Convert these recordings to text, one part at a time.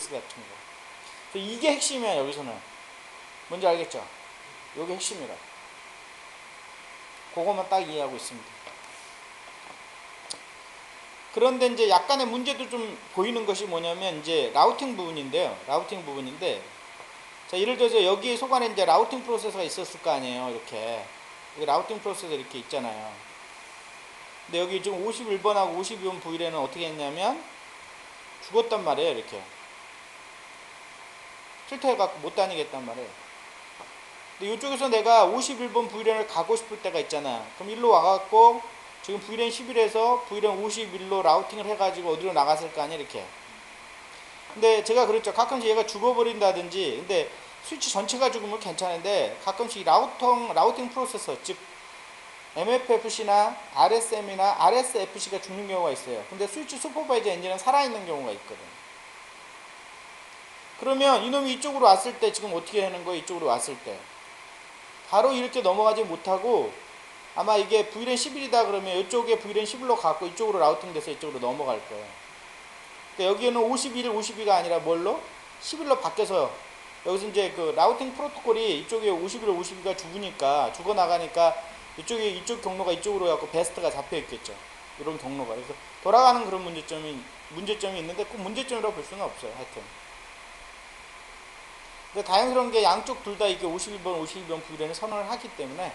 TX 같은 거. 이게 핵심이야 여기서는. 뭔지 알겠죠? 이게 핵심이라. 그것만 딱 이해하고 있습니다. 그런데 이제 약간의 문제도 좀 보이는 것이 뭐냐면 이제 라우팅 부분인데요. 라우팅 부분인데, 자 예를 들어서 여기 속안에 이제 라우팅 프로세서가 있었을 거 아니에요. 이렇게 여기 라우팅 프로세서 이렇게 있잖아요. 근데 여기 지금 51번하고 52번 V랜은 어떻게 했냐면 죽었단 말이에요. 이렇게 필터해갖고 못 다니겠단 말이에요. 근데 이쪽에서 내가 51번 V랜을 가고 싶을 때가 있잖아. 그럼 일로 와갖고 지금 V랜 11에서 V랜 51로 라우팅을 해가지고 어디로 나갔을 거 아니야. 이렇게. 근데 제가 그랬죠. 가끔씩 얘가 죽어버린다든지, 근데 스위치 전체가 죽으면 괜찮은데 가끔씩 라우팅 프로세서, 즉 MFFC나 RSM이나 RSFC가 죽는 경우가 있어요. 근데 스위치 슈퍼바이저 엔진은 살아있는 경우가 있거든. 그러면 이놈이 이쪽으로 왔을 때 지금 어떻게 하는 거예요? 이쪽으로 왔을 때 바로 이렇게 넘어가지 못하고, 아마 이게 V랜 11이다 그러면 이쪽에 V랜 11로 갖고 이쪽으로 라우팅 돼서 이쪽으로 넘어갈 거예요. 그러니까 여기에는 51, 52가 아니라 뭘로? 11로 바뀌어서, 여기서 이제 그 라우팅 프로토콜이 이쪽에 51, 52가 죽어나가니까 이쪽 경로가 이쪽으로 해갖고 베스트가 잡혀 있겠죠. 이런 경로가. 그래서 돌아가는 그런 문제점이 있는데 꼭 문제점이라고 볼 수는 없어요. 하여튼. 근데 다행스러운 게 양쪽 둘 다 이게 51번, 52번 V랜을 선언을 하기 때문에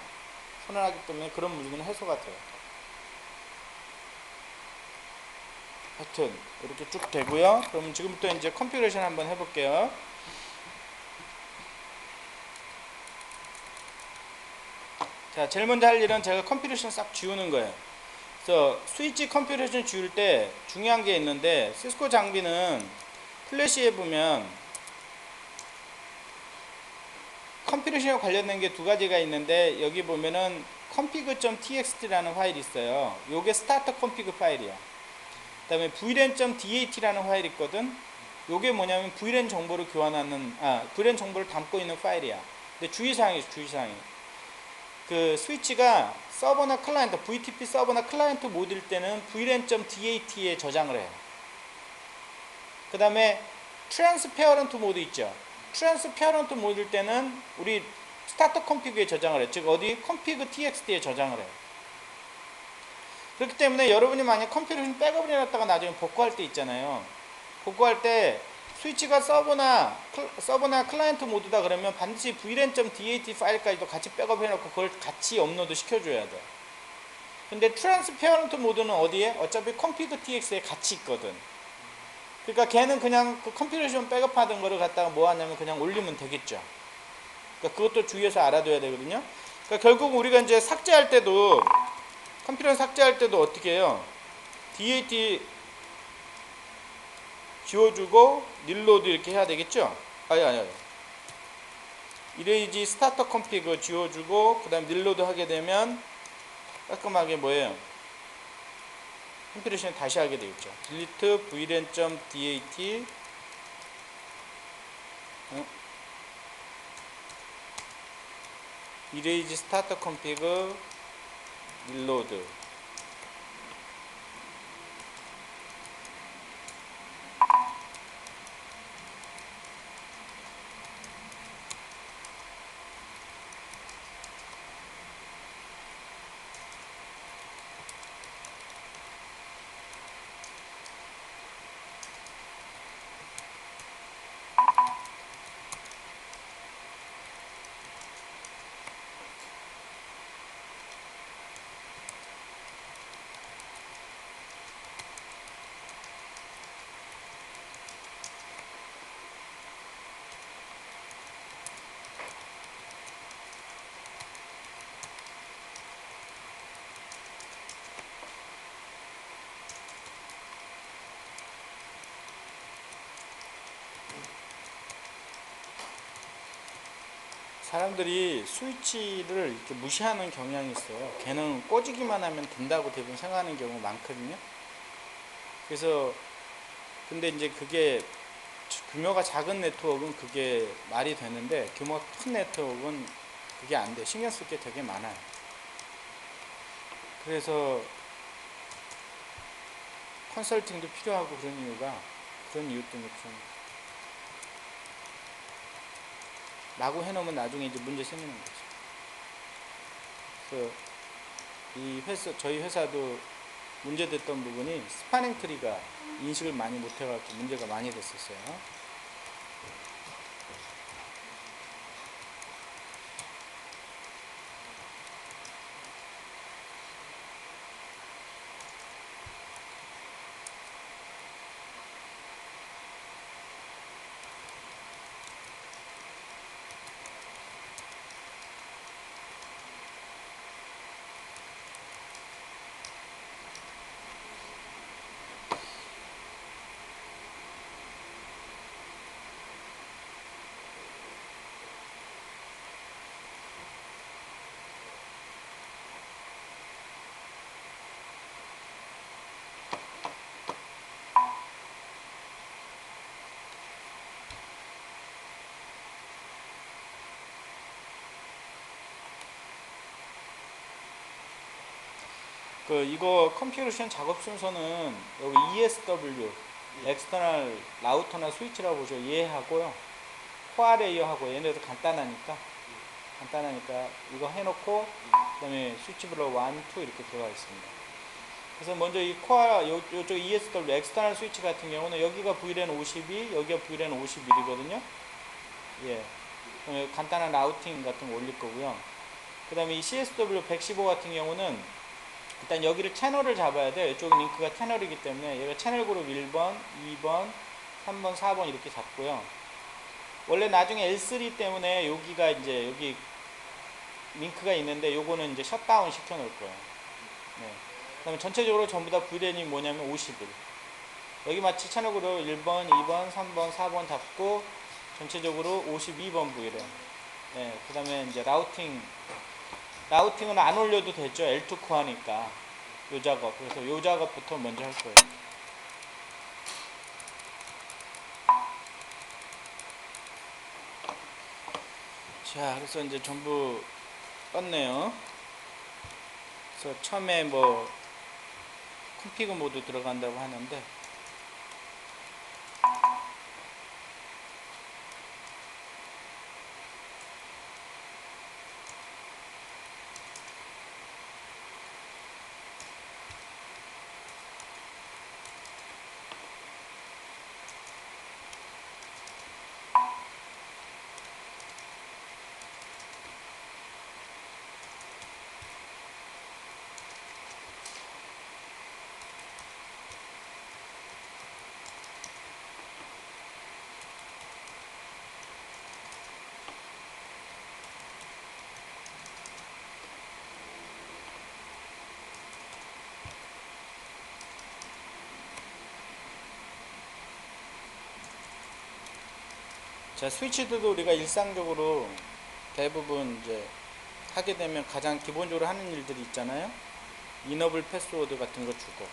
그런 문제는 해소가 돼요. 하여튼 이렇게 쭉 되고요. 그럼 지금부터 이제 컨피그레이션 한번 해볼게요. 자, 제일 먼저 할 일은 제가 컨피그레이션 싹 지우는 거예요. 그래서 스위치 컨피그레이션 지울 때 중요한 게 있는데, 시스코 장비는 플래시에 보면 컨피그레이션에 관련된 게 두 가지가 있는데, 여기 보면은 config.txt라는 파일이 있어요. 요게 스타터 컨피그 파일이야. 그 다음에 vlan.dat라는 파일이 있거든. 요게 뭐냐면 vlan 정보를 vlan 정보를 담고 있는 파일이야. 근데 주의사항이 그 스위치가 서버나 클라이언트, VTP 서버나 클라이언트 모드일 때는 vlan.dat에 저장을 해요. 그 다음에 트랜스페어런트 모드 있죠. 트랜스페어런트 모드일 때는 우리 스타터 컨피그에 저장을 해요. 즉 어디? config.txt에 저장을 해요. 그렇기 때문에 여러분이 만약 컴퓨터를 백업을 해놨다가 나중에 복구할 때 있잖아요. 복구할 때 스위치가 서버나 클라이언트 모드다 그러면 반드시 vlan.dat 파일까지도 같이 백업 해놓고 그걸 같이 업로드 시켜줘야 돼. 근데 트랜스페어런트 모드는 어디에? 어차피 config.txt에 같이 있거든. 그러니까 걔는 그냥 그 컴퓨테이션 백업하던 거를 갖다가 뭐 하냐면 그냥 올리면 되겠죠. 그러니까 그것도 주의해서 알아둬야 되거든요. 그러니까 결국 우리가 이제 삭제할 때도, 컴퓨터 삭제할 때도 어떻게 해요? DAT 지워주고 릴로드 이렇게 해야 되겠죠? 아니. 이레이지 스타터 컴피그 지워주고 그 다음 릴로드 하게 되면 깔끔하게 뭐예요? 컴퓨테이션 다시 하게 되겠죠. delete vlan.dat 이레이지 스타터 컴피그 릴로드. 사람들이 스위치를 이렇게 무시하는 경향이 있어요. 걔는 꽂기만 하면 된다고 대부분 생각하는 경우가 많거든요. 그래서 근데 이제 그게 규모가 작은 네트워크는 그게 말이 되는데, 규모가 큰 네트워크는 그게 안 돼. 신경 쓸 게 되게 많아요. 그래서 컨설팅도 필요하고 그런 이유 때문에 좀 라고 해놓으면 나중에 이제 문제 생기는 거죠. 그래서 저희 회사도 문제됐던 부분이 스파닝 트리가 인식을 많이 못해가지고 문제가 많이 됐었어요. 이거 컨피그레이션 작업 순서는 여기 ESW, 엑스터널 라우터나 스위치라고 보죠. 얘하고요. 코어 레이어하고 얘네도 간단하니까 이거 해놓고 그다음에 스위치 블럭 1, 2 이렇게 들어가 있습니다. 그래서 먼저 이 코어 요쪽 ESW 엑스터널 스위치 같은 경우는 여기가 VLAN 52, 여기가 VLAN 51이거든요. 예. 간단한 라우팅 같은 거 올릴 거고요. 그다음에 이 CSW 115 같은 경우는 일단 여기를 채널을 잡아야 돼요. 이쪽 링크가 채널이기 때문에 얘가 채널 그룹 1번, 2번, 3번, 4번 이렇게 잡고요. 원래 나중에 L3 때문에 여기가 이제 여기 링크가 있는데 요거는 이제 셧다운 시켜 놓을 거예요. 네. 그 다음에 전체적으로 전부 다 VLAN이 뭐냐면 51. 여기 마치 채널 그룹 1번, 2번, 3번, 4번 잡고 전체적으로 52번 VLAN. 네. 그 다음에 이제 라우팅은 안 올려도 되죠. L2 코어니까. 요 작업. 그래서 요 작업부터 먼저 할 거예요. 자, 그래서 이제 전부 떴네요. 그래서 처음에 뭐 컨피그 모드 들어간다고 하는데 자, 스위치들도 우리가 일상적으로 대부분 이제 하게 되면 가장 기본적으로 하는 일들이 있잖아요. 이너블 패스워드 같은 거 주고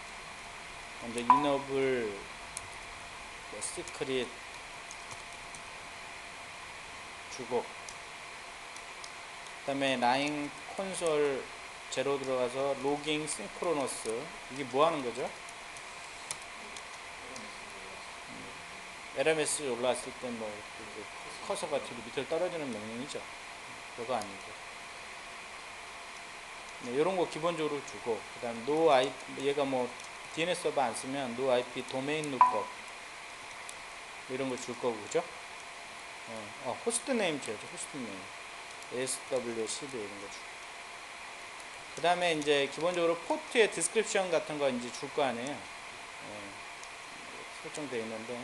먼저 이너블 뭐 시크릿 주고 그 다음에 라인 콘솔 제로 들어가서 로깅 싱크로너스 이게 뭐 하는 거죠? LMS 올라왔을 때 뭐 커서가 뒤로 밑으로 떨어지는 명령이죠. 그거 아니고 네, 이런 거 기본적으로 주고 그 다음 no IP 얘가 뭐 DNS 서버 안 쓰면 no IP 도메인 룩업 이런 거 줄 거고 그죠? 호스트 네임 줘야죠. 호스트 네임 ASWCD 이런 거 주고 그 다음에 이제 기본적으로 포트의 디스크립션 같은 거 이제 줄 거 아니에요. 설정되어 있는데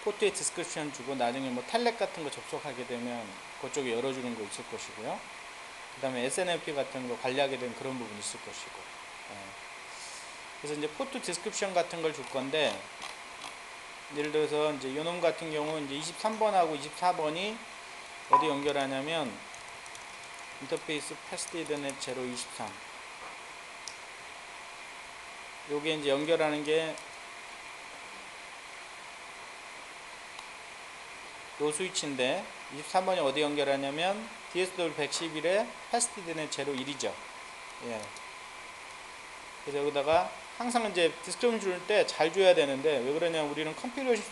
포트에 디스크립션 주고 나중에 뭐 텔렉 같은 거 접속하게 되면 그쪽에 열어주는 거 있을 것이고요. 그 다음에 SNMP 같은 거 관리하게 되면 그런 부분이 있을 것이고. 그래서 이제 포트 디스크립션 같은 걸 줄 건데 예를 들어서 이제 요놈 같은 경우 이제 23번하고 24번이 어디 연결하냐면 인터페이스 패스트 이더넷 023 요게 이제 연결하는 게 요 스위치인데 23번이 어디 연결하냐면 DSW 111에 패스트 이더넷 01이죠. 예. 그래서 여기다가 항상 이제 디스크립션 줄 때 잘 줘야 되는데 왜 그러냐면 우리는 컨피그레이션